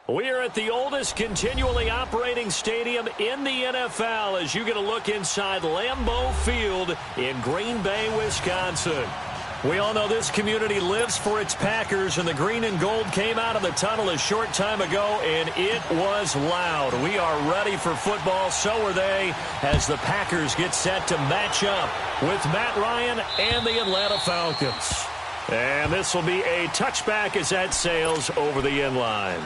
We are at the oldest continually operating stadium in the NFL as you get a look inside Lambeau Field in Green Bay, Wisconsin. We all know this community lives for its Packers, and the green and gold came out of the tunnel a short time ago, and it was loud. We are ready for football, so are they, as the Packers get set to match up with Matt Ryan and the Atlanta Falcons. And this will be a touchback as that sails over the end line.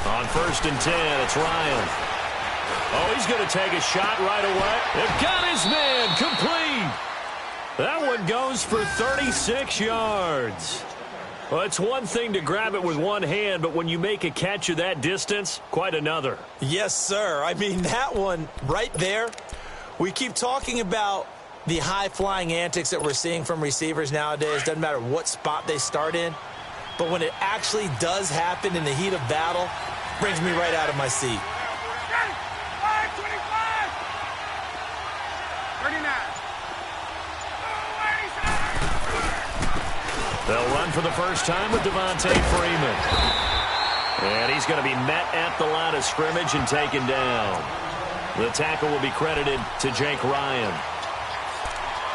On 1st and 10, it's Ryan. Oh, he's going to take a shot right away. They've got his man complete. That one goes for 36 yards. Well, it's one thing to grab it with one hand, but when you make a catch of that distance, quite another. Yes, sir. I mean, that one right there, we keep talking about the high-flying antics that we're seeing from receivers nowadays. Doesn't matter what spot they start in. But when it actually does happen in the heat of battle, brings me right out of my seat. 39. They'll run for the first time with Devontae Freeman. And he's going to be met at the line of scrimmage and taken down. The tackle will be credited to Jake Ryan.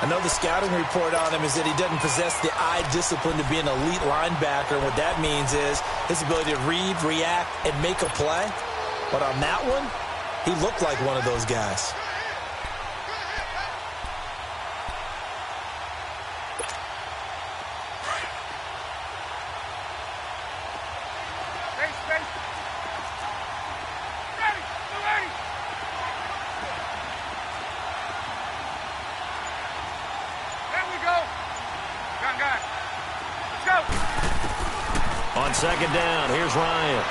I know the scouting report on him is that he doesn't possess the eye discipline to be an elite linebacker. And what that means is his ability to read, react, and make a play. But on that one, he looked like one of those guys. Let's go. On second down, here's Ryan.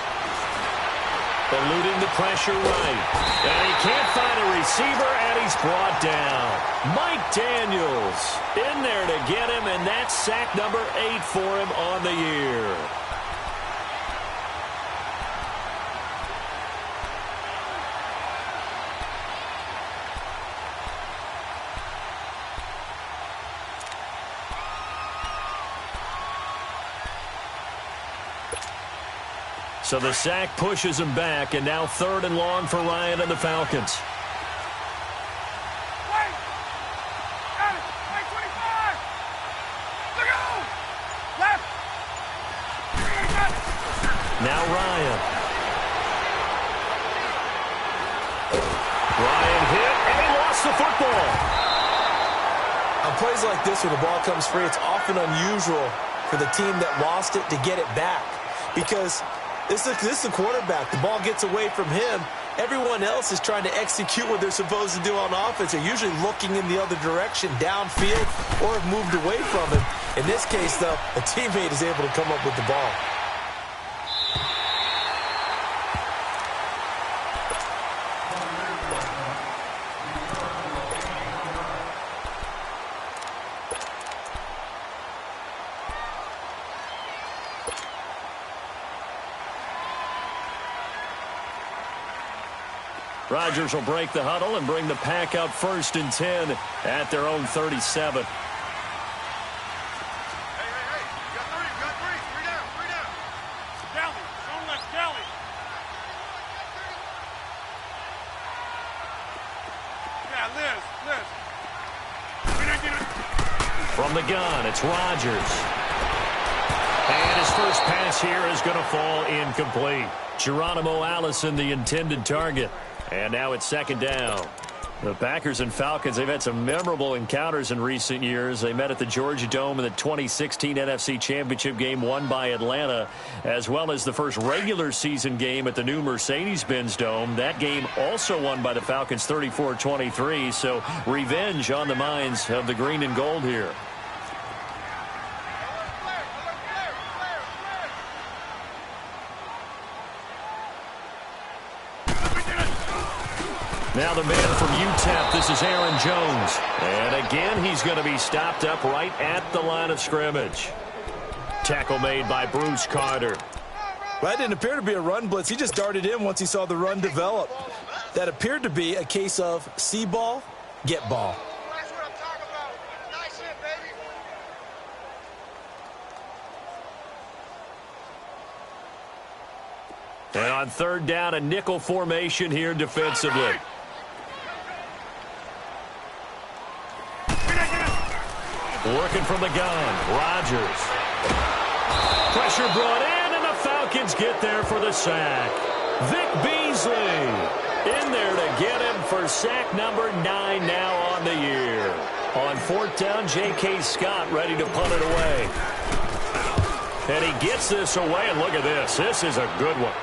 Eluding the pressure right. And he can't find a receiver, and he's brought down. Mike Daniels in there to get him, and that's sack number 8 for him on the year. So the sack pushes him back, and now 3rd and long for Ryan and the Falcons. Now Ryan. Ryan hit, and he lost the football. On plays like this where the ball comes free, it's often unusual for the team that lost it to get it back. Because this is the quarterback. The ball gets away from him. Everyone else is trying to execute what they're supposed to do on offense. They're usually looking in the other direction, downfield, or have moved away from him. In this case, though, a teammate is able to come up with the ball. Rodgers will break the huddle and bring the pack out 1st and 10 at their own 37. Hey, you got three. Three down. Galley, don't let Galley. Yeah, Liz. From the gun, it's Rodgers. And his first pass here is going to fall incomplete. Geronimo Allison, the intended target. And now it's 2nd down. The Packers and Falcons, they've had some memorable encounters in recent years. They met at the Georgia Dome in the 2016 NFC Championship game won by Atlanta, as well as the first regular season game at the new Mercedes-Benz Dome. That game also won by the Falcons 34-23, so revenge on the minds of the green and gold here. Now the man from UTEP, this is Aaron Jones. And again, he's going to be stopped up right at the line of scrimmage. Tackle made by Bruce Carter. Well, that didn't appear to be a run blitz. He just darted in once he saw the run develop. That appeared to be a case of see ball, get ball. That's what I'm talking about. Nice hit, baby. And on 3rd down, a nickel formation here defensively. Working from the gun, Rodgers. Pressure brought in, and the Falcons get there for the sack. Vic Beasley in there to get him for sack number 9 now on the year. On 4th down, J.K. Scott ready to punt it away. And he gets this away, and look at this. This is a good one.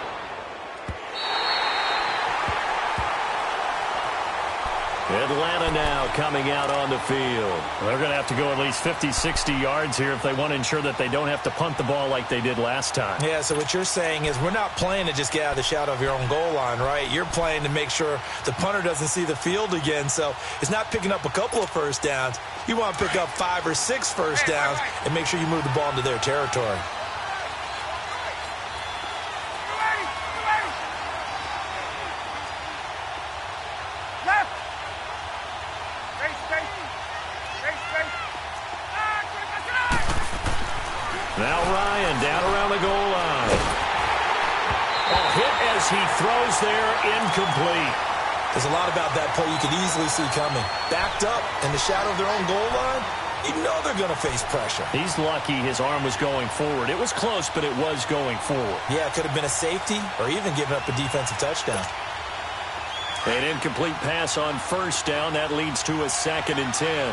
Atlanta now coming out on the field. They're going to have to go at least 50, 60 yards here if they want to ensure that they don't have to punt the ball like they did last time. Yeah, so what you're saying is we're not playing to just get out of the shadow of your own goal line, right? You're playing to make sure the punter doesn't see the field again. So it's not picking up a couple of first downs. You want to pick up 5 or 6 first downs and make sure you move the ball into their territory. Now Ryan down around the goal line. A hit as he throws there, incomplete. There's a lot about that play you could easily see coming. Backed up in the shadow of their own goal line, you know they're going to face pressure. He's lucky his arm was going forward. It was close, but it was going forward. Yeah, it could have been a safety or even giving up a defensive touchdown. An incomplete pass on 1st down. That leads to a 2nd and 10.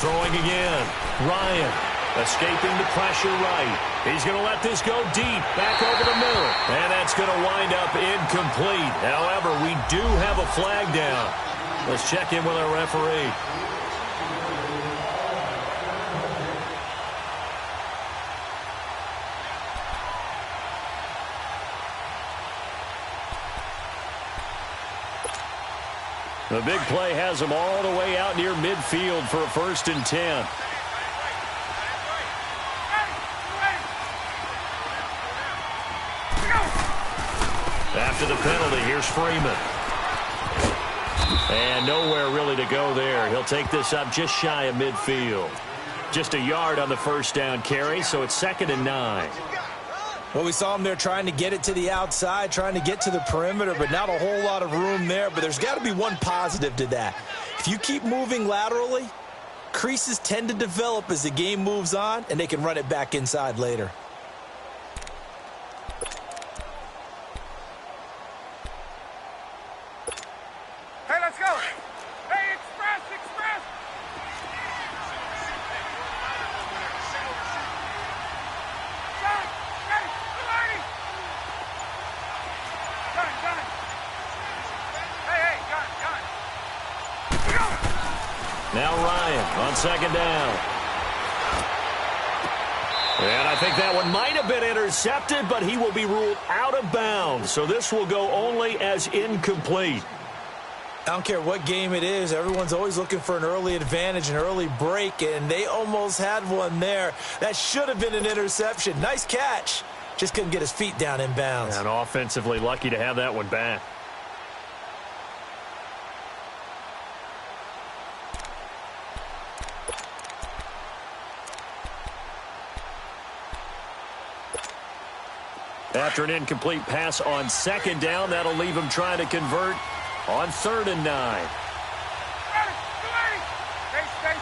Throwing again. Ryan escaping the pressure right. He's going to let this go deep. Back over the middle. And that's going to wind up incomplete. However, we do have a flag down. Let's check in with our referee. The big play has them all the way out near midfield for a 1st and 10. After the penalty, here's Freeman. And nowhere really to go there. He'll take this up just shy of midfield. Just a yard on the 1st down carry, so it's 2nd and 9. Well, we saw him there trying to get it to the outside, trying to get to the perimeter, but not a whole lot of room there. But there's got to be one positive to that. If you keep moving laterally, creases tend to develop as the game moves on, and they can run it back inside later. Hey, let's go. Hey, express, express. John, hey, Marty. John. Hey, John. Now Ryan on 2nd down. And I think that one might have been intercepted, but he will be ruled out of bounds. So this will go only as incomplete. I don't care what game it is. Everyone's always looking for an early advantage, an early break, and they almost had one there. That should have been an interception. Nice catch. Just couldn't get his feet down in bounds. And offensively lucky to have that one back. After an incomplete pass on 2nd down, that'll leave him trying to convert on 3rd and 9. Stay.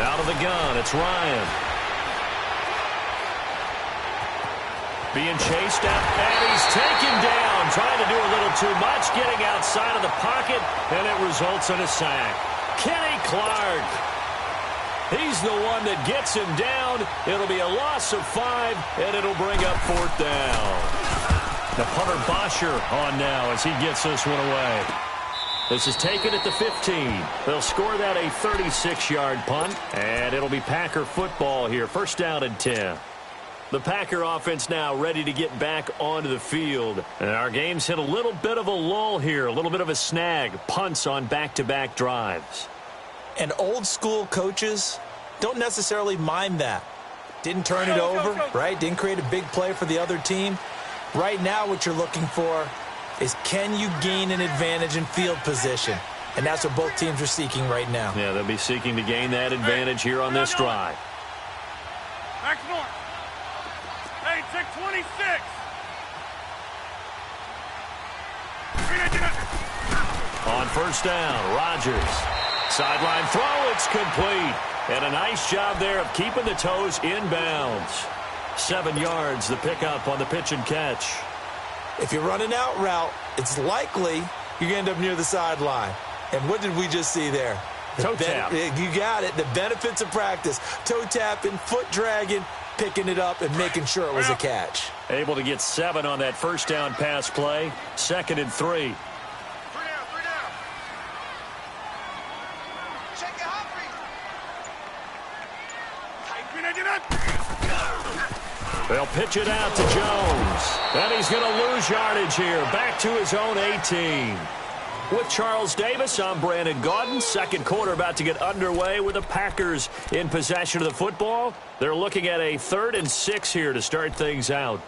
Out of the gun, it's Ryan. Being chased out, and he's taken down. Trying to do a little too much, getting outside of the pocket, and it results in a sack. Kenny Clark. He's the one that gets him down. It'll be a loss of 5, and it'll bring up 4th down. The punter Bosher on now as he gets this one away. This is taken at the 15. They'll score that a 36-yard punt, and it'll be Packer football here. 1st down and 10. The Packer offense now ready to get back onto the field. And our game's hit a little bit of a lull here, a little bit of a snag. Punts on back-to-back drives. And old-school coaches don't necessarily mind that. Didn't turn it over, right? Didn't create a big play for the other team. Right now what you're looking for is, can you gain an advantage in field position? And that's what both teams are seeking right now. Yeah, they'll be seeking to gain that advantage here on this drive. Max North. Hey, check 26. On 1st down, Rodgers. Sideline throw, it's complete. And a nice job there of keeping the toes inbounds. 7 yards, the pickup on the pitch and catch. If you're running out route, it's likely you're going to end up near the sideline. And what did we just see there? Toe tap. You got it. The benefits of practice. Toe tapping, foot dragging, picking it up, and making sure it was a catch. Able to get 7 on that 1st down pass play. 2nd and 3. They'll pitch it out to Jones. And he's going to lose yardage here. Back to his own 18. With Charles Davis, I'm Brandon Gaudin. 2nd quarter about to get underway with the Packers in possession of the football. They're looking at a 3rd and 6 here to start things out.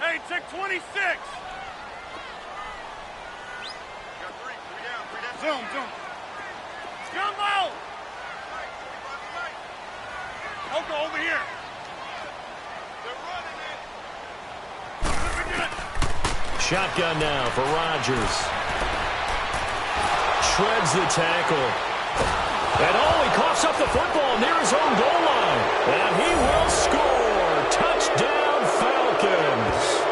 Hey, check 26. Zoom. Jumbo! Oko, over here. They're running it. Shotgun now for Rodgers. Shreds the tackle. And he coughs up the football near his own goal line. And he will score. Touchdown, Falcons.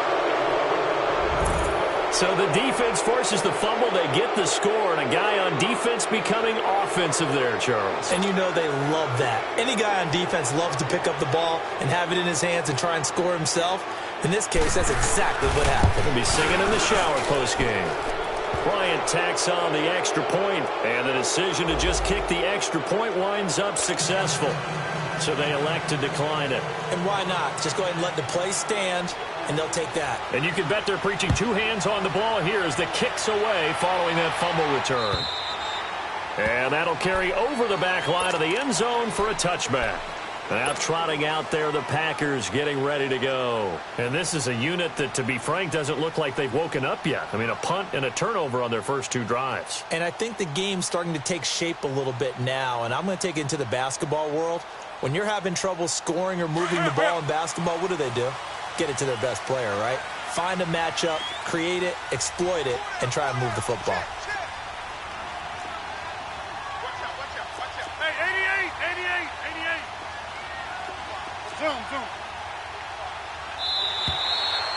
So the defense forces the fumble. They get the score, and a guy on defense becoming offensive there, Charles. And you know they love that. Any guy on defense loves to pick up the ball and have it in his hands and try and score himself. In this case, that's exactly what happened. He'll be singing in the shower postgame. Bryant tacks on the extra point, and the decision to just kick the extra point winds up successful. So they elect to decline it. And why not? Just go ahead and let the play stand, and they'll take that. And you can bet they're preaching two hands on the ball here as the kick's away following that fumble return. And that'll carry over the back line of the end zone for a touchback. Now trotting out there, the Packers getting ready to go. And this is a unit that, to be frank, doesn't look like they've woken up yet. I mean, a punt and a turnover on their first two drives. And I think the game's starting to take shape a little bit now, and I'm going to take it into the basketball world. When you're having trouble scoring or moving the ball in basketball, what do? Get it to their best player, right? Find a matchup, create it, exploit it, and try and move the football. Hey, 88. Zoom.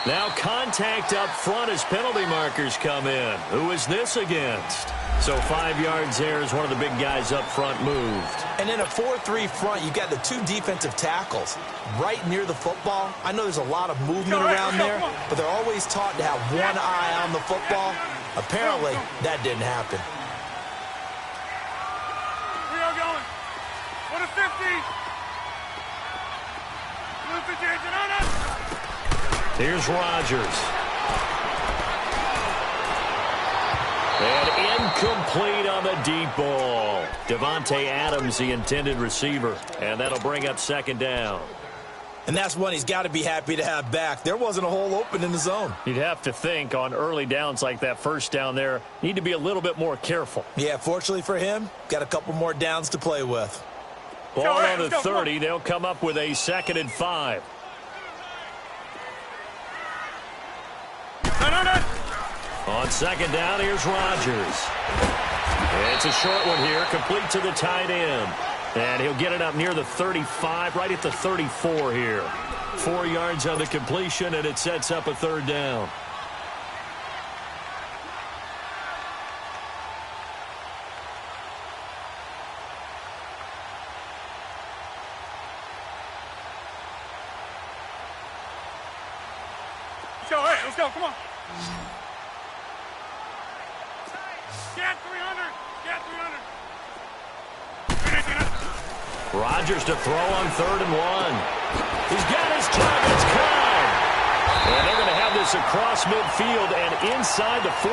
Now contact up front as penalty markers come in. Who is this against? So 5 yards there as one of the big guys up front moved. And in a 4-3 front, you've got the two defensive tackles right near the football. I know there's a lot of movement around there, but they're always taught to have one eye on the football. Apparently, that didn't happen. We are going. For the 50. Here's Rodgers. And incomplete on the deep ball. Devontae Adams, the intended receiver. And that'll bring up second down. And that's one he's got to be happy to have back. There wasn't a hole open in the zone. You'd have to think on early downs like that first down there, need to be a little bit more careful. Yeah, fortunately for him, got a couple more downs to play with. Ball on the 30. They'll come up with a 2nd and 5. No. On second down, here's Rodgers. It's a short one here, complete to the tight end. And he'll get it up near the 35, right at the 34 here. 4 yards on the completion, and it sets up a third down. Let's go, come on. Get 300. Rodgers to throw on 3rd and 1. He's got his targets caught. And they're going to have this across midfield and inside the 45.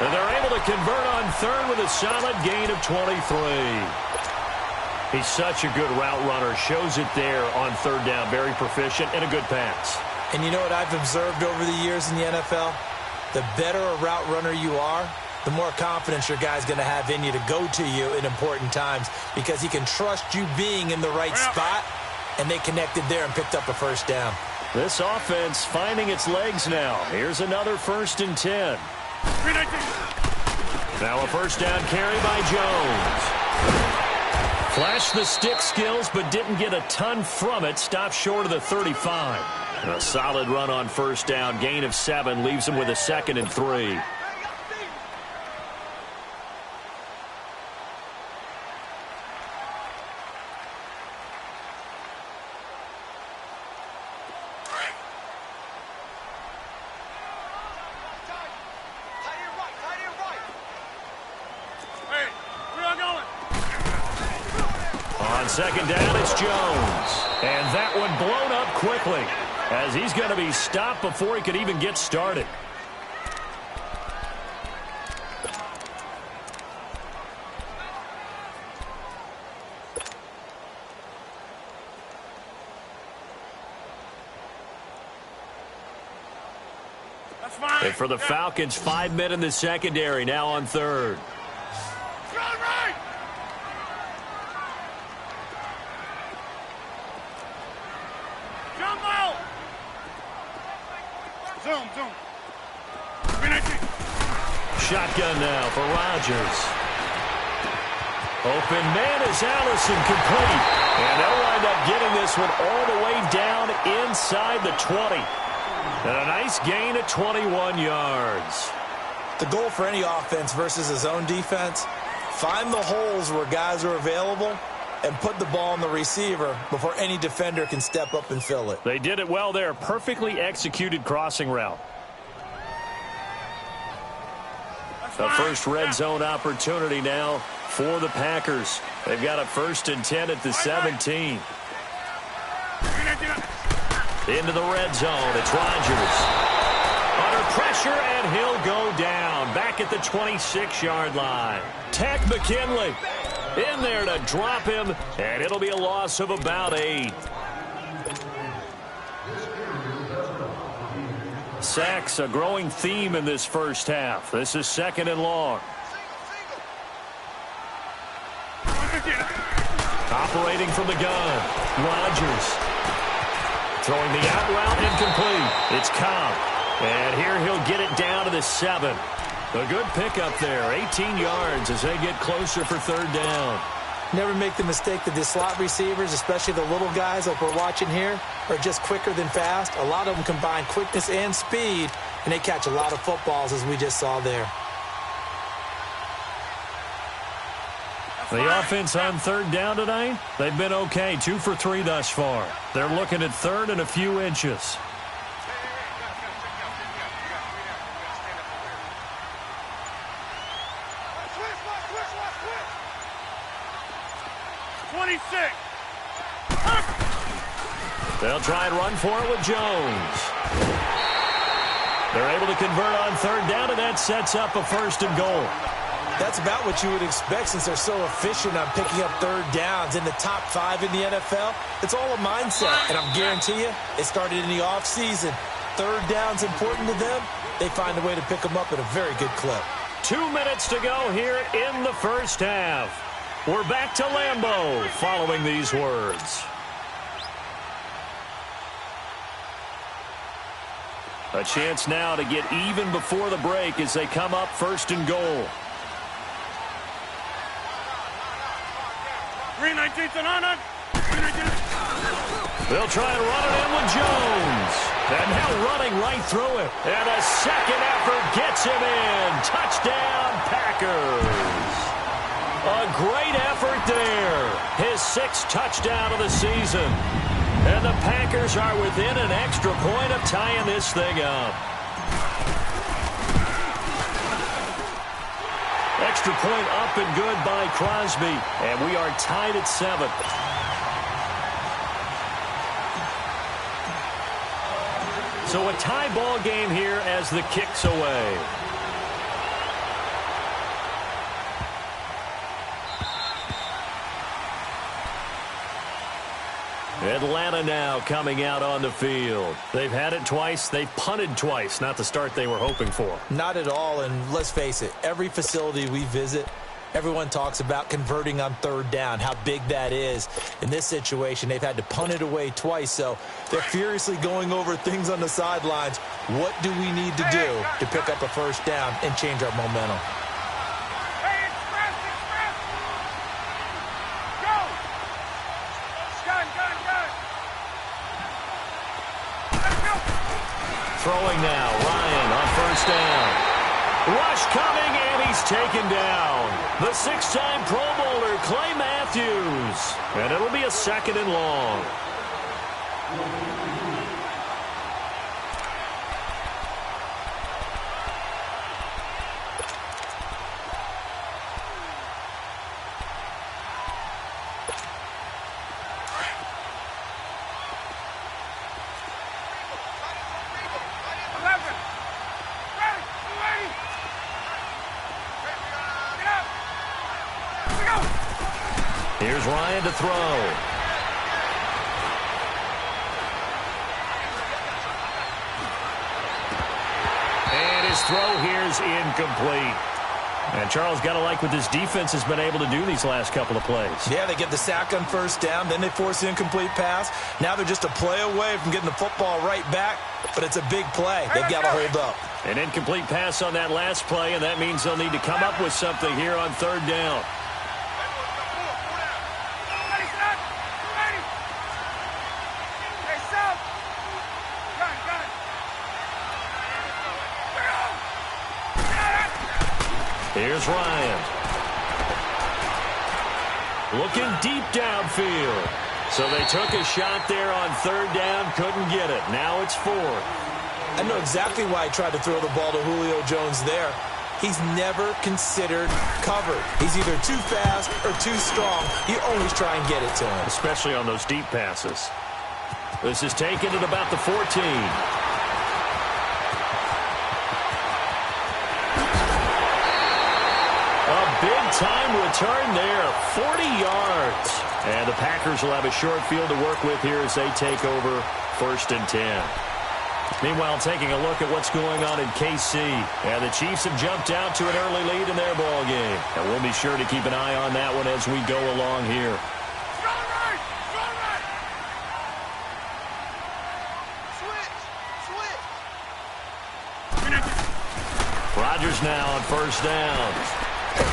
And they're able to convert on 3rd with a solid gain of 23. He's such a good route runner. Shows it there on 3rd down. Very proficient and a good pass. And you know what I've observed over the years in the NFL? The better a route runner you are, the more confidence your guy's going to have in you to go to you in important times because he can trust you being in the right spot, and they connected there and picked up a first down. This offense finding its legs now. Here's another 1st and 10. 319. Now a first down carry by Jones. Flashed the stick skills, but didn't get a ton from it. Stopped short of the 35. A solid run on first down. Gain of 7 leaves him with a 2nd and 3. On second down, it's Jones. And that one blown up quickly as he's going to be stopped before he could even get started. That's fine. And for the Falcons, 5 men in the secondary, now on 3rd. Right. Jumbo. Zoom. 319. Shotgun now for Rodgers. Open man is Allison, complete. And they'll wind up getting this one all the way down inside the 20. And a nice gain of 21 yards. The goal for any offense versus his own defense, find the holes where guys are available and put the ball on the receiver before any defender can step up and fill it. They did it well there. Perfectly executed crossing route. The first red zone opportunity now for the Packers. They've got a 1st and 10 at the 17. Into the red zone. It's Rodgers. Under pressure, and he'll go down. Back at the 26-yard line. Tack McKinley in there to drop him, and it'll be a loss of about 8. Sacks, a growing theme in this first half. This is 2nd and long. Operating from the gun, Rodgers. Throwing the out route, incomplete. It's Cobb. And here he'll get it down to the 7. A good pickup there, 18 yards as they get closer for 3rd down. Never make the mistake that the slot receivers, especially the little guys like we're watching here, are just quicker than fast. A lot of them combine quickness and speed, and they catch a lot of footballs, as we just saw there. The offense on 3rd down tonight, they've been okay, 2 for 3 thus far. They're looking at 3rd and a few inches. They'll try and run for it with Jones. They're able to convert on 3rd down, and that sets up a 1st and goal. That's about what you would expect since they're so efficient on picking up 3rd downs. In the top 5 in the NFL, it's all a mindset. And I'm guarantee you, it started in the offseason. 3rd down's important to them. They find a way to pick them up at a very good clip. 2 minutes to go here in the first half. We're back to Lambeau following these words. A chance now to get even before the break as they come up 1st and goal. 319 and on. They'll try and run it in with Jones. And now running right through it. And a second effort gets him in. Touchdown, Packers. A great effort there. His 6th touchdown of the season. And the Packers are within an extra point of tying this thing up. Extra point up and good by Crosby. And we are tied at 7. So a tie ball game here as the kick's away. Atlanta now coming out on the field. They've had it twice. They've punted twice. Not the start they were hoping for. Not at all, and let's face it, every facility we visit, everyone talks about converting on 3rd down, how big that is. In this situation, they've had to punt it away twice, so they're furiously going over things on the sidelines. What do we need to do to pick up a 1st down and change our momentum? Throwing now, Ryan on 1st down. Rush coming, and he's taken down. The 6-time Pro Bowler, Clay Matthews. And it'll be a 2nd and long. Here's Ryan to throw. And his throw here is incomplete. And Charles, got to like what this defense has been able to do these last couple of plays. Yeah, they get the sack on 1st down, then they force the incomplete pass. Now they're just a play away from getting the football right back, but it's a big play. They've got to hold up. An incomplete pass on that last play, and that means they'll need to come up with something here on 3rd down. Here's Ryan. Looking deep downfield. So they took a shot there on third down, couldn't get it. Now it's fourth. I know exactly why he tried to throw the ball to Julio Jones there. He's never considered covered. He's either too fast or too strong. You always try and get it to him. Especially on those deep passes. This is taken at about the 14. A big-time return there, 40 yards. And the Packers will have a short field to work with here as they take over 1st and 10. Meanwhile, taking a look at what's going on in KC. And the Chiefs have jumped out to an early lead in their ball game. And we'll be sure to keep an eye on that one as we go along here. Rodgers now on 1st down.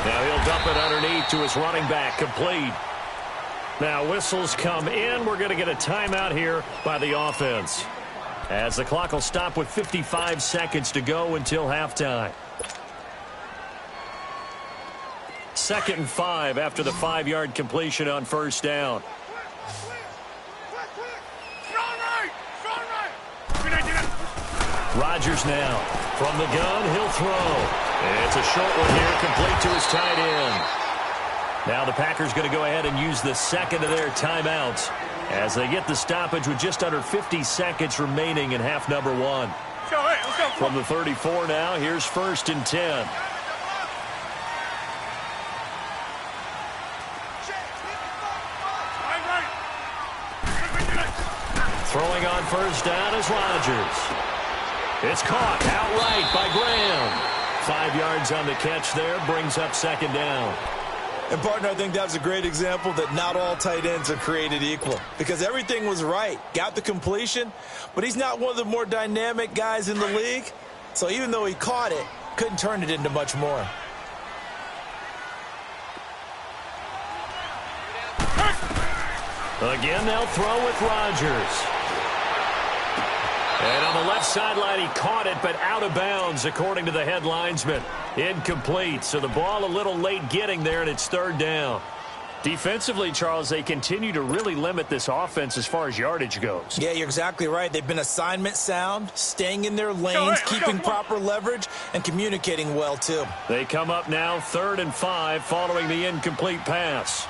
Now he'll dump it underneath to his running back, complete. Now whistles come in. We're going to get a timeout here by the offense, as the clock will stop with 55 seconds to go until halftime. 2nd and 5 after the 5-yard completion on 1st down. Rodgers now from the gun. He'll throw. It's a short one here, complete to his tight end. Now the Packers going to go ahead and use the second of their timeouts as they get the stoppage with just under 50 seconds remaining in half number 1. From the 34 now, here's 1st and 10. Throwing on 1st down is Rodgers. It's caught outright by Graham. 5 yards on the catch there, brings up 2nd down. And, partner, I think that's a great example that not all tight ends are created equal, because everything was right. Got the completion, but he's not one of the more dynamic guys in the league. So even though he caught it, couldn't turn it into much more. Again, they'll throw with Rodgers. And on the left sideline, he caught it, but out of bounds, according to the head linesman. Incomplete, so the ball a little late getting there, and it's 3rd down. Defensively, Charles, they continue to really limit this offense as far as yardage goes. Yeah, you're exactly right. They've been assignment sound, staying in their lanes, keeping proper leverage, and communicating well, too. They come up now 3rd and 5 following the incomplete pass.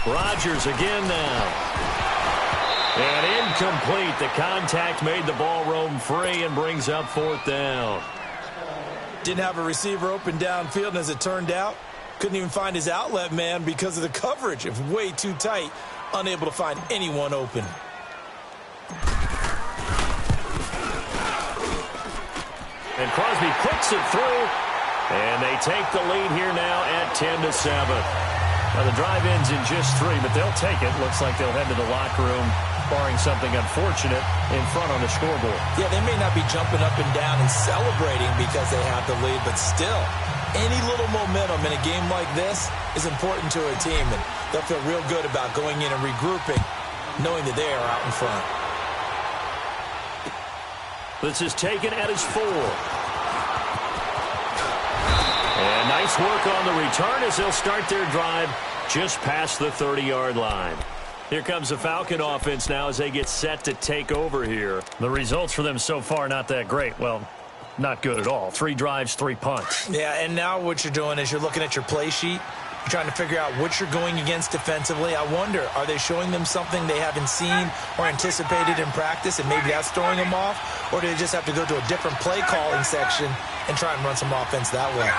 Rodgers again now. And incomplete. The contact made the ball roam free and brings up 4th down. Didn't have a receiver open downfield, and as it turned out, couldn't even find his outlet man because of the coverage. It was way too tight, unable to find anyone open. And Crosby puts it through, and they take the lead here now at 10-7. Now, the drive ends in just 3, but they'll take it. Looks like they'll head to the locker room, barring something unfortunate, in front on the scoreboard. Yeah, they may not be jumping up and down and celebrating because they have the lead, but still, any little momentum in a game like this is important to a team, and they'll feel real good about going in and regrouping, knowing that they are out in front. This is taken at his 4. And nice work on the return as they'll start their drive just past the 30-yard line. Here comes the Falcon offense now as they get set to take over here. The results for them so far not that great. Well, not good at all. 3 drives, 3 punts. Yeah, and now what you're doing is you're looking at your play sheet. You're trying to figure out what you're going against defensively. I wonder, are they showing them something they haven't seen or anticipated in practice, and maybe that's throwing them off? Or do they just have to go to a different play calling section and try and run some offense that way?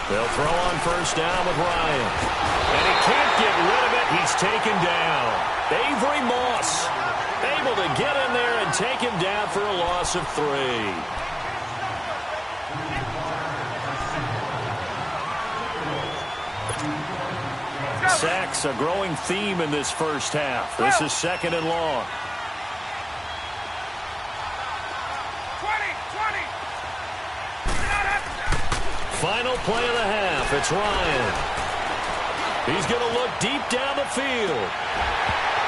They'll throw on 1st down with Ryan. And he can't get rid of it. He's taken down. Avery Moss able to get in there and take him down for a loss of 3. Sacks, a growing theme in this first half. This is 2nd and long. 20. Final play of the half. It's Ryan. He's going to look deep down the field.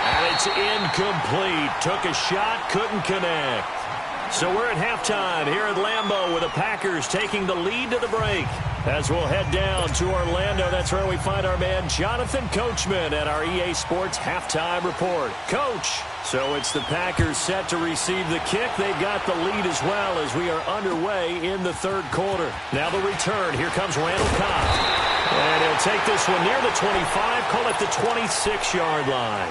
And it's incomplete. Took a shot, couldn't connect. So we're at halftime here at Lambeau with the Packers taking the lead to the break. As we'll head down to Orlando, that's where we find our man Jonathan Coachman at our EA Sports Halftime Report. Coach, so it's the Packers set to receive the kick. They've got the lead as well as we are underway in the third quarter. Now the return. Here comes Randall Cobb. And he'll take this one near the 25, call it the 26-yard line.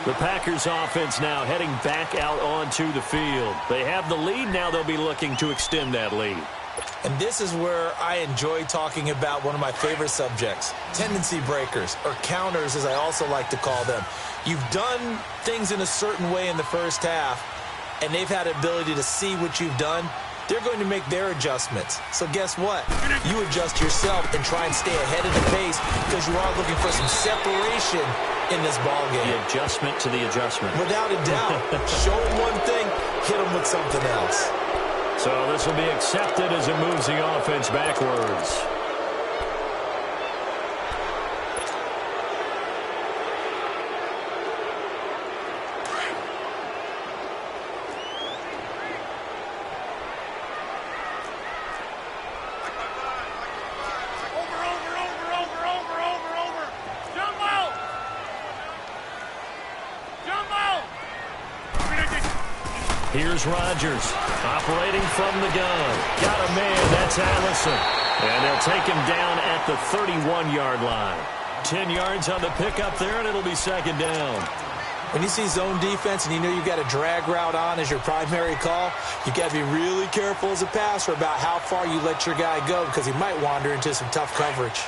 The Packers offense now heading back out onto the field. They have the lead. Now they'll be looking to extend that lead. And this is where I enjoy talking about one of my favorite subjects, tendency breakers, or counters as I also like to call them. You've done things in a certain way in the first half, and they've had the ability to see what you've done. They're going to make their adjustments. So guess what? You adjust yourself and try and stay ahead of the pace because you are looking for some separation in this ball game. The adjustment to the adjustment. Without a doubt. Show them one thing, hit them with something else. So this will be accepted as it moves the offense backwards. Here's Rodgers, operating from the gun. Got a man, that's Allison. And they'll take him down at the 31-yard line. 10 yards on the pickup there, and it'll be second down. When you see zone defense and you know you've got a drag route on as your primary call, you got to be really careful as a passer about how far you let your guy go because he might wander into some tough coverage.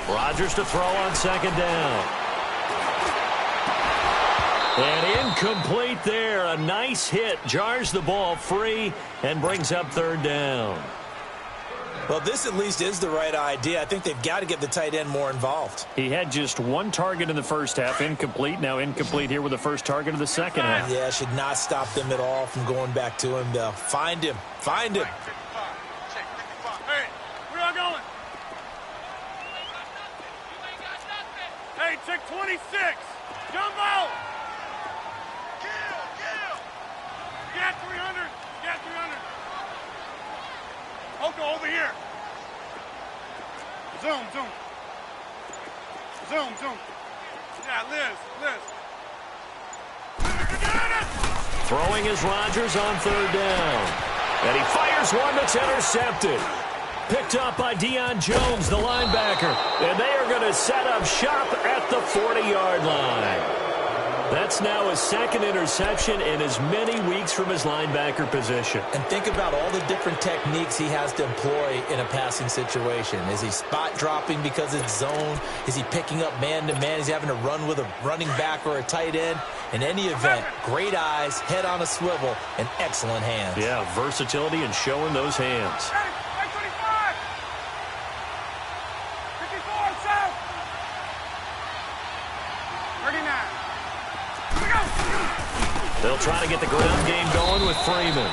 Rodgers to throw on second down. And incomplete there. A nice hit. Jars the ball free and brings up third down. Well, this at least is the right idea. I think they've got to get the tight end more involved. He had just one target in the first half. Incomplete. Now incomplete here with the first target of the second half. Yeah, should not stop them at all from going back to him, though. Find him. Find him. Hey, where y'all going? Hey, check 26. Jumbo! Kill! Get 300. Get 300. Oko, over here. Zoom. Yeah, Liz. Throwing is Rodgers on third down. And he fires one that's intercepted. Picked up by Deion Jones, the linebacker. And they are going to set up shop at the 40-yard line. That's now his second interception in as many weeks from his linebacker position. And think about all the different techniques he has to employ in a passing situation. Is he spot dropping because it's zone? Is he picking up man-to-man? Is he having to run with a running back or a tight end? In any event, great eyes, head on a swivel, and excellent hands. Yeah, versatility and showing those hands. They'll try to get the ground game going with Freeman.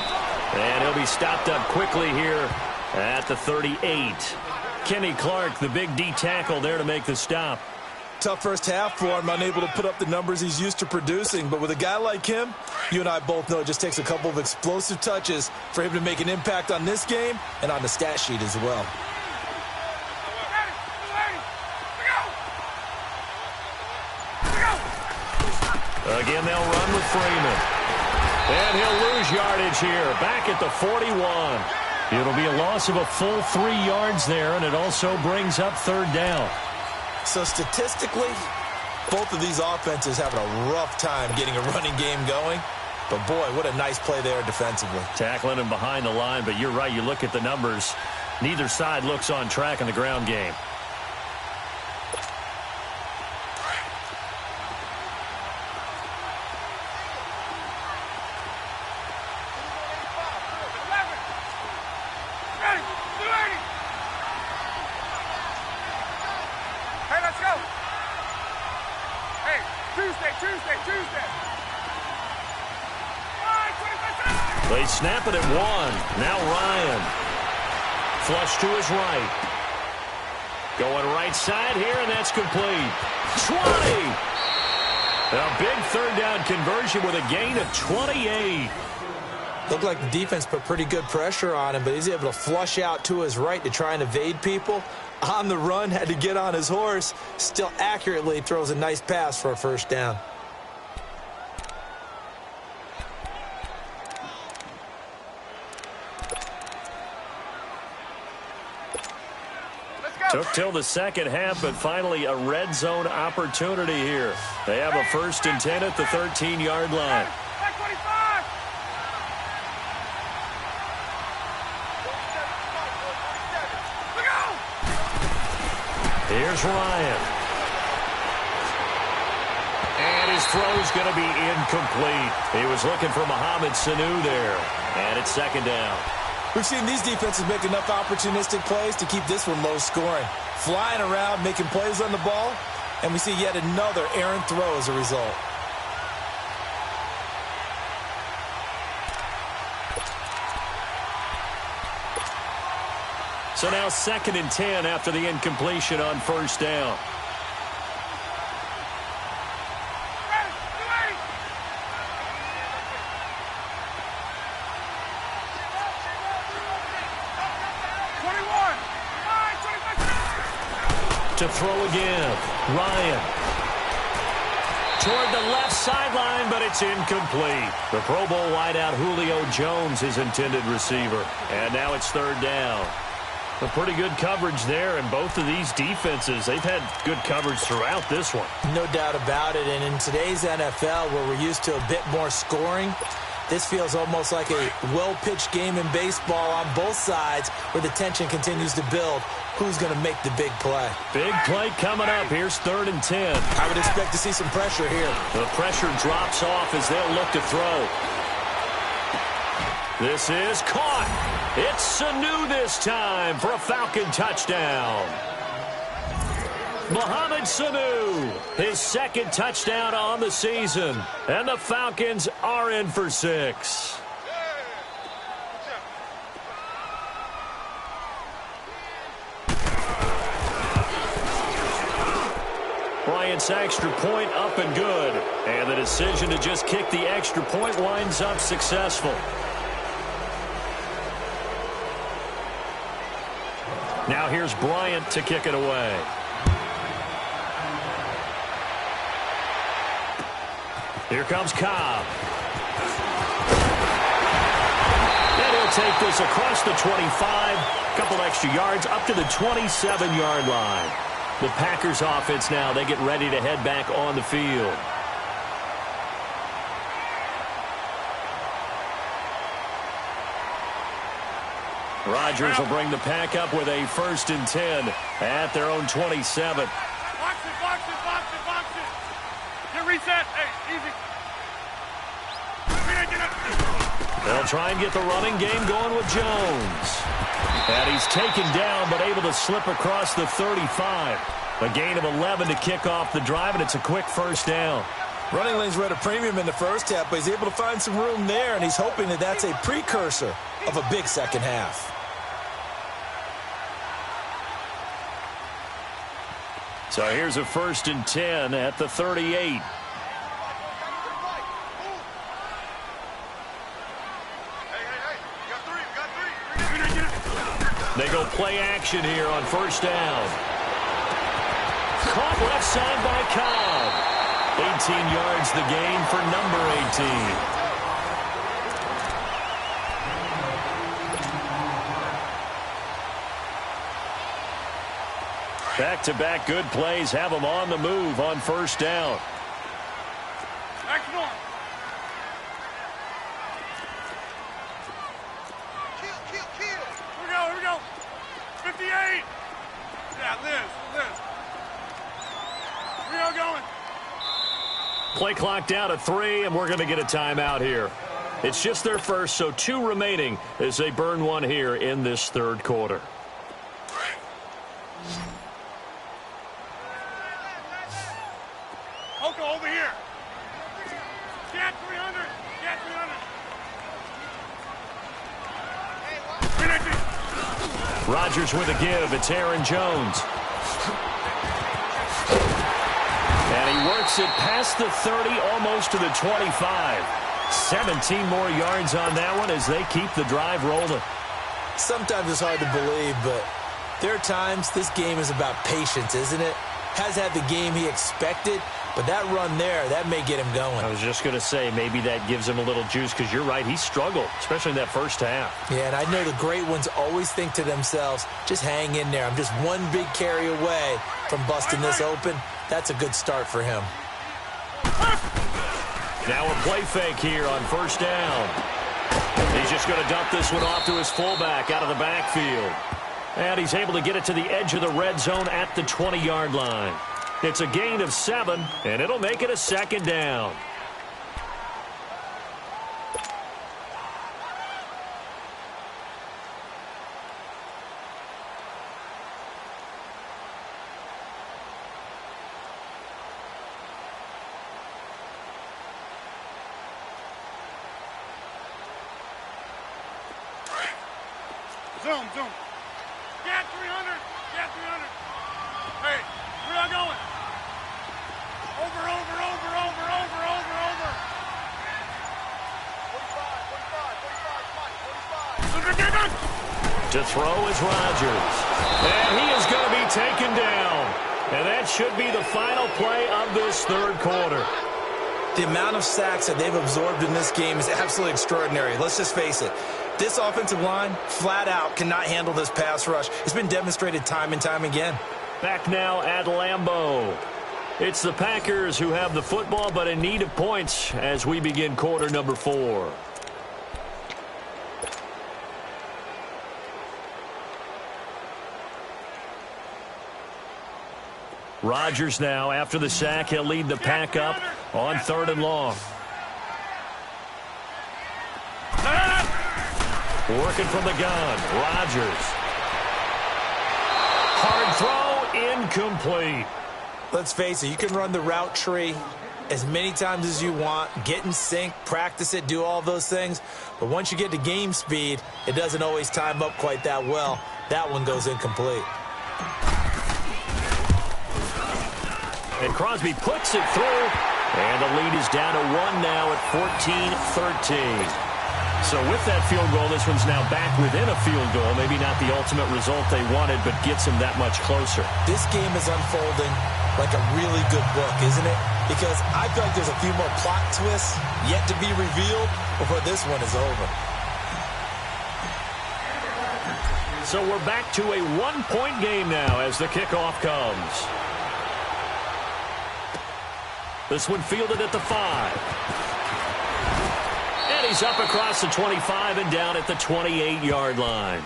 And he'll be stopped up quickly here at the 38. Kenny Clark, the big D tackle there to make the stop. Tough first half for him, unable to put up the numbers he's used to producing. But with a guy like him, you and I both know it just takes a couple of explosive touches for him to make an impact on this game and on the stat sheet as well. Again, they'll run with Freeman. And he'll lose yardage here, back at the 41. It'll be a loss of a full 3 yards there, and it also brings up third down. So statistically, both of these offenses having a rough time getting a running game going. But, boy, what a nice play there defensively. Tackling him behind the line, but you're right, you look at the numbers. Neither side looks on track in the ground game. Tuesday. They snap it at 1. Now Ryan. Flush to his right. Going right side here, and that's complete. 20! A big third down conversion with a gain of 28. Looked like the defense put pretty good pressure on him, but he's able to flush out to his right to try and evade people. On the run, had to get on his horse. Still accurately throws a nice pass for a first down. Took till the second half, but finally a red zone opportunity here. They have a 1st and 10 at the 13-yard line. Here's Ryan. And his throw's going to be incomplete. He was looking for Mohamed Sanu there. And it's 2nd down. We've seen these defenses make enough opportunistic plays to keep this one low scoring. Flying around, making plays on the ball, and we see yet another errant throw as a result. So now 2nd and 10 after the incompletion on 1st down. To throw again. Ryan. Toward the left sideline, but it's incomplete. The Pro Bowl wideout Julio Jones, his intended receiver. And now it's 3rd down. A pretty good coverage there, and both of these defenses, they've had good coverage throughout this one. No doubt about it, and in today's NFL, where we're used to a bit more scoring, this feels almost like a well-pitched game in baseball on both sides where the tension continues to build. Who's going to make the big play? Big play coming up. Here's 3rd and 10. I would expect to see some pressure here. The pressure drops off as they'll look to throw. This is caught. It's Sanu this time for a Falcon touchdown. Mohamed Sanu, his 2nd touchdown on the season. And the Falcons are in for 6. Bryant's extra point up and good. And the decision to just kick the extra point winds up successful. Now here's Bryant to kick it away. Here comes Cobb. And he'll take this across the 25. A couple extra yards up to the 27-yard line. The Packers offense now, they get ready to head back on the field. Rodgers will bring the pack up with a 1st and 10 at their own 27. Box it. Get reset. Hey, easy. Get up. They'll try and get the running game going with Jones. And he's taken down, but able to slip across the 35. A gain of 11 to kick off the drive, and it's a quick 1st down. Running lanes were at a premium in the first half, but he's able to find some room there, and he's hoping that that's a precursor of a big second half. So here's a 1st and 10 at the 38. Hey, you got three. They go play action here on 1st down. Caught left side by Cobb. 18 yards the gain for number 18. Back-to-back good plays have them on the move on 1st down. Action on. Here we go. 58. Yeah, Liz. Here we go going. Play clock down to 3, and we're going to get a timeout here. It's just their first, so 2 remaining as they burn one here in this 3rd quarter. Oko, over here. Get 300. Get 300. Rodgers with a give. It's Aaron Jones. And he works it past the 30, almost to the 25. 17 more yards on that one as they keep the drive rolling. Sometimes it's hard to believe, but there are times this game is about patience, isn't it? Has had the game he expected, but that run there, that may get him going. I was just going to say, maybe that gives him a little juice, because you're right, he struggled, especially in that first half. Yeah, and I know the great ones always think to themselves, just hang in there. I'm just one big carry away from busting this open. That's a good start for him. Now a play fake here on first down. He's just going to dump this one off to his fullback out of the backfield. And he's able to get it to the edge of the red zone at the 20-yard line. It's a gain of 7, and it'll make it a second down. Zoom, zoom. Get 300. Get 300. Hey, where are you going? Over. 45. To throw is Rodgers. And he is going to be taken down. And that should be the final play of this third quarter. The amount of sacks that they've absorbed in this game is absolutely extraordinary. Let's just face it. This offensive line, flat out, cannot handle this pass rush. It's been demonstrated time and time again. Back now at Lambeau. It's the Packers who have the football, but in need of points as we begin quarter number 4. Rodgers now, after the sack, he'll lead the Pack up on 3rd and long. Working from the gun, Rodgers. Hard throw, incomplete. Let's face it, you can run the route tree as many times as you want, get in sync, practice it, do all those things. But once you get to game speed, it doesn't always time up quite that well. That one goes incomplete. And Crosby puts it through, and the lead is down to 1 now at 14-13. So with that field goal, this one's now back within a field goal. Maybe not the ultimate result they wanted, but gets them that much closer. This game is unfolding like a really good book, isn't it? Because I feel like there's a few more plot twists yet to be revealed before this one is over. So we're back to a 1-point game now as the kickoff comes. This one fielded at the 5. And he's up across the 25 and down at the 28-yard line.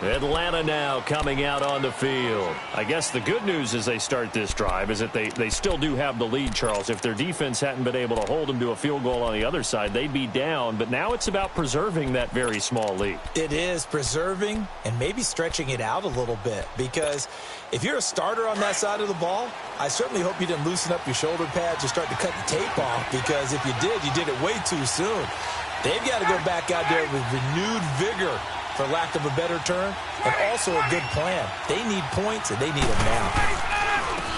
Atlanta now coming out on the field. I guess the good news as they start this drive is that they still do have the lead, Charles. If their defense hadn't been able to hold them to a field goal on the other side, they'd be down. But now it's about preserving that very small lead. It is preserving and maybe stretching it out a little bit, because if you're a starter on that side of the ball, I certainly hope you didn't loosen up your shoulder pads or start to cut the tape off, because if you did it way too soon. They've got to go back out there with renewed vigor, for lack of a better term, and also a good plan. They need points, and they need them now.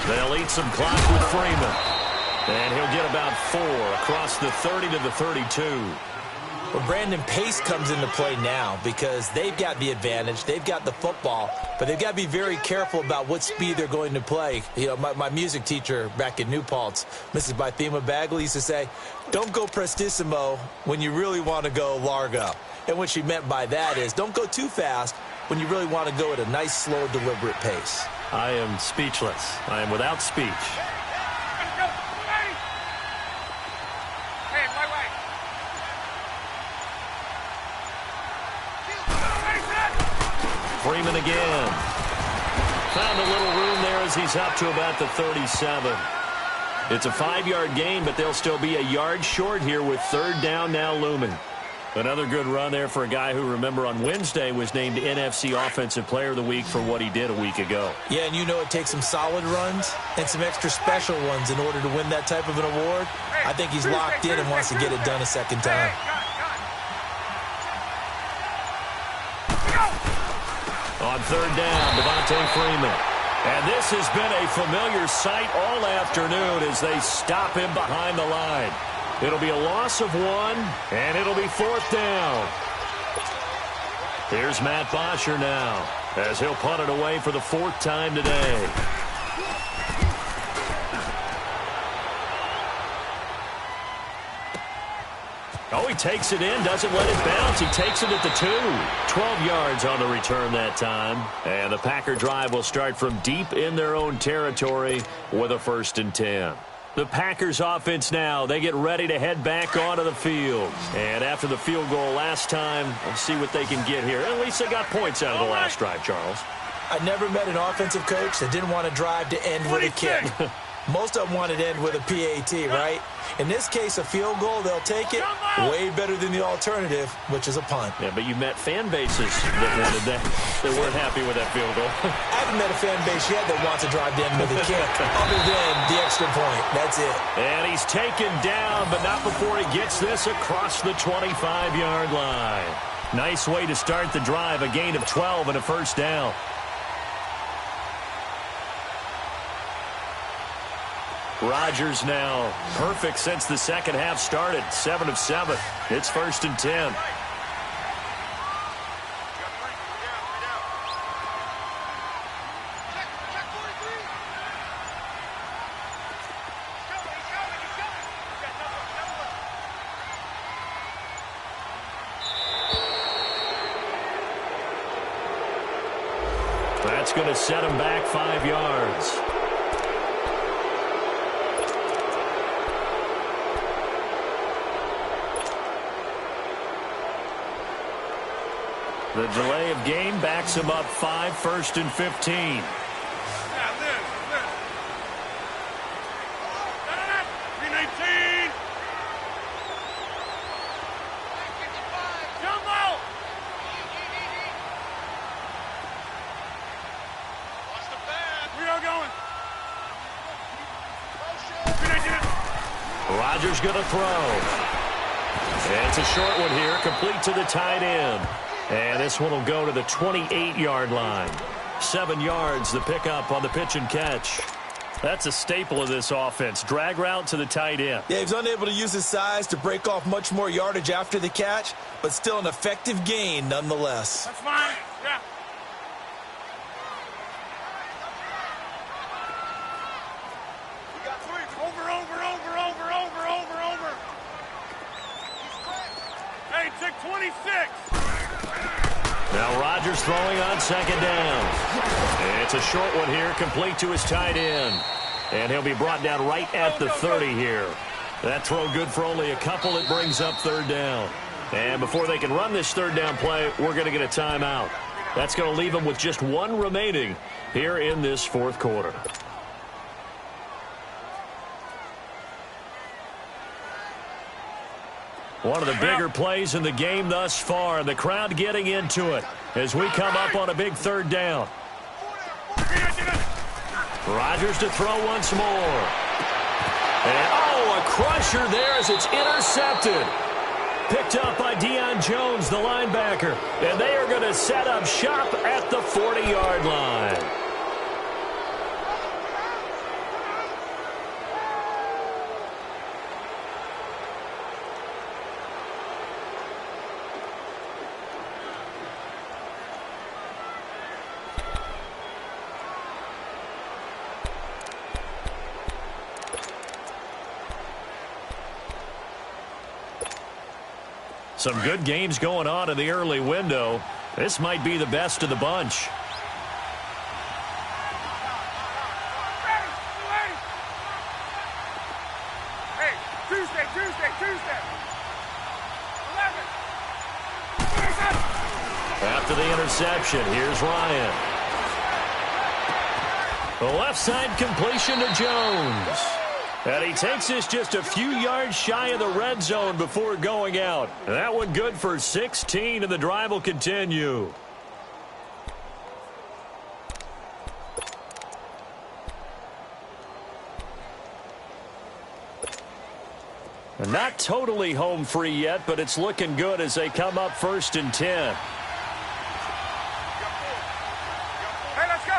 They'll eat some clock with Freeman. And he'll get about 4 across the 30 to the 32. Well, Brandon, pace comes into play now because they've got the advantage. They've got the football, but they've got to be very careful about what speed they're going to play. You know, my music teacher back in New Paltz, Mrs. Bythema Bagley, used to say, don't go prestissimo when you really want to go largo. And what she meant by that is don't go too fast when you really want to go at a nice, slow, deliberate pace. I am speechless. I am without speech. Freeman again. Found a little room there as he's up to about the 37. It's a 5-yard gain, but they'll still be a yard short here with 3rd down now looming. Another good run there for a guy who, remember, on Wednesday was named NFC Offensive Player of the Week for what he did a week ago. Yeah, and you know it takes some solid runs and some extra special ones in order to win that type of an award. I think he's locked in and wants to get it done a second time. On third down, Devontae Freeman. And this has been a familiar sight all afternoon as they stop him behind the line. It'll be a loss of 1, and it'll be fourth down. Here's Matt Bosher now as he'll punt it away for the 4th time today. Oh, he takes it in, doesn't let it bounce. He takes it at the 2. 12 yards on the return that time. And the Packer drive will start from deep in their own territory with a 1st and 10. The Packers offense now, they get ready to head back onto the field. And after the field goal last time, let's see what they can get here. At least they got points out of the last drive, Charles. I never met an offensive coach that didn't want to drive to end with a kick. Most of them want it to end with a PAT, right? In this case, a field goal, they'll take it way better than the alternative, which is a punt. Yeah, but you met fan bases that wanted that. They weren't happy with that field goal. I haven't met a fan base yet that wants to drive to end with a kick, other than the extra point. That's it. And he's taken down, but not before he gets this across the 25-yard line. Nice way to start the drive, a gain of 12 and a 1st down. Rodgers now perfect since the second half started. 7 of 7. It's 1st and 10. That's going to set him back 5 yards. The delay of game backs him up 5, 1st and 15. Rodgers going to throw. And it's a short one here, complete to the tight end. And this one will go to the 28-yard line. 7 yards, the pickup on the pitch and catch. That's a staple of this offense. Drag route to the tight end. Yeah, he's unable to use his size to break off much more yardage after the catch, but still an effective gain nonetheless. That's fine. Yeah. We got 3. Over. Hey, take 26. Now Rodgers throwing on second down. And it's a short one here, complete to his tight end. And he'll be brought down right at the 30 here. That throw good for only a couple. It brings up 3rd down. And before they can run this 3rd down play, we're going to get a timeout. That's going to leave them with just 1 remaining here in this 4th quarter. One of the bigger plays in the game thus far. The crowd getting into it as we come up on a big 3rd down. Rodgers to throw once more. And, a crusher there as it's intercepted. Picked up by Deion Jones, the linebacker. And they are going to set up shop at the 40-yard line. Some good games going on in the early window. This might be the best of the bunch. Hey, Tuesday. 11. After the interception, here's Ryan. The left side completion to Jones. And he takes this just a few yards shy of the red zone before going out. That one good for 16, and the drive will continue. And not totally home free yet, but it's looking good as they come up 1st and 10. Hey, let's go.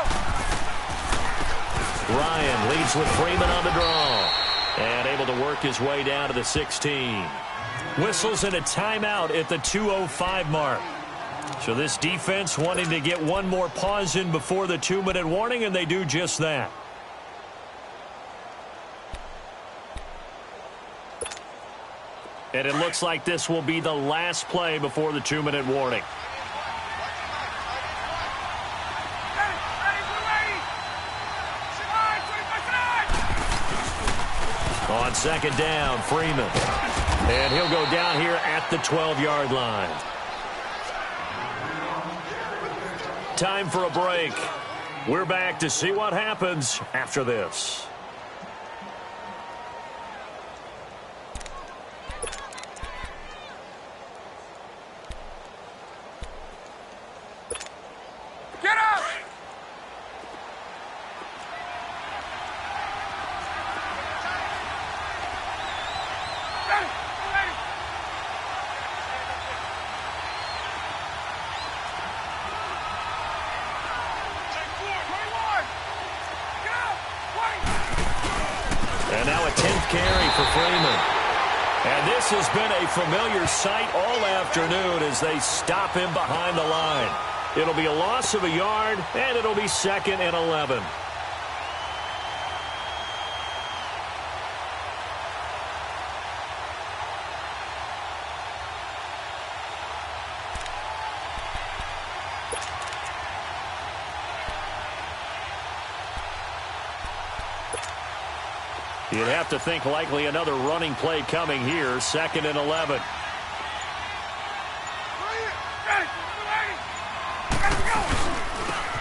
Ryan leads with Freeman on the draw. And able to work his way down to the 16. Whistles in a timeout at the 2:05 mark. So this defense wanting to get one more pause in before the 2-minute warning, and they do just that. And it looks like this will be the last play before the 2-minute warning. On 2nd down, Freeman. And he'll go down here at the 12-yard line. Time for a break. We're back to see what happens after this. Get up! And now a 10th carry for Freeman. And this has been a familiar sight all afternoon as they stop him behind the line. It'll be a loss of a yard, and it'll be 2nd and 11. You'd have to think likely another running play coming here, 2nd and 11.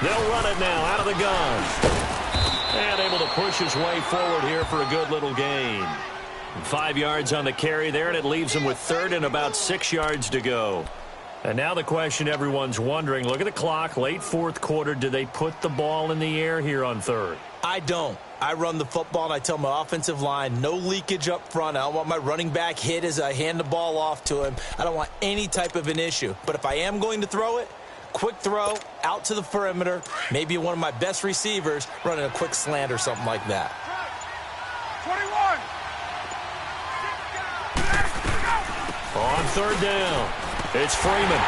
They'll run it now out of the gun. And able to push his way forward here for a good little gain. 5 yards on the carry there, and it leaves him with 3rd and about 6 yards to go. And now the question everyone's wondering, look at the clock, late 4th quarter, do they put the ball in the air here on 3rd? I don't. I run the football, and I tell my offensive line, no leakage up front. I don't want my running back hit as I hand the ball off to him. I don't want any type of an issue. But if I am going to throw it, quick throw, out to the perimeter, maybe one of my best receivers running a quick slant or something like that. 21. On 3rd down, it's Freeman.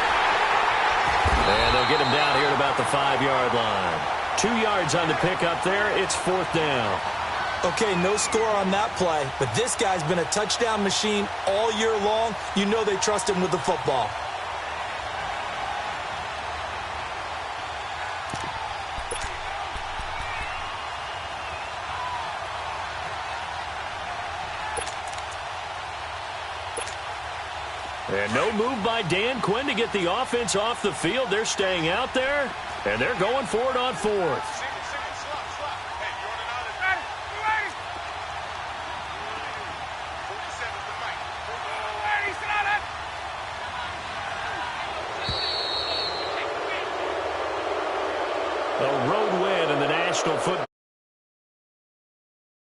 And they'll get him down here at about the 5-yard line. 2 yards on the pickup there. It's 4th down. Okay, no score on that play, but this guy's been a touchdown machine all year long. You know they trust him with the football. And no move by Dan Quinn to get the offense off the field. They're staying out there, and they're going for it on 4th. A road win in the National Football